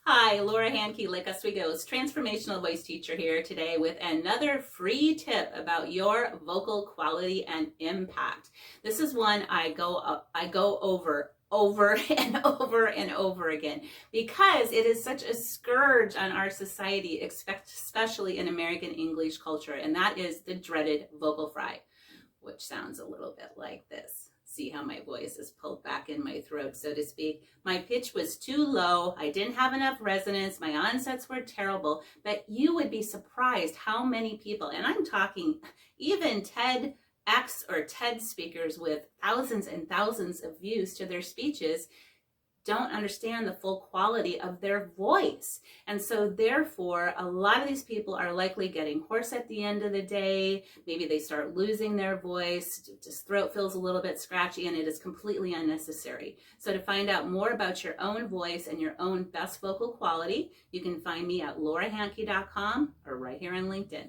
Hi, Laura Handke, Like Us We Go's transformational voice teacher here today with another free tip about your vocal quality and impact. This is one I go over and over and over again because it is such a scourge on our society, especially in American English culture, and that is the dreaded vocal fry, which sounds a little bit like this. See how my voice is pulled back in my throat, so to speak. My pitch was too low. I didn't have enough resonance. My onsets were terrible. But you would be surprised how many people, and I'm talking even TEDx or TED speakers with thousands and thousands of views to their speeches, don't understand the full quality of their voice. And so therefore, a lot of these people are likely getting hoarse at the end of the day. Maybe they start losing their voice, just throat feels a little bit scratchy, and it is completely unnecessary. So to find out more about your own voice and your own best vocal quality, you can find me at laurahandke.com or right here on LinkedIn.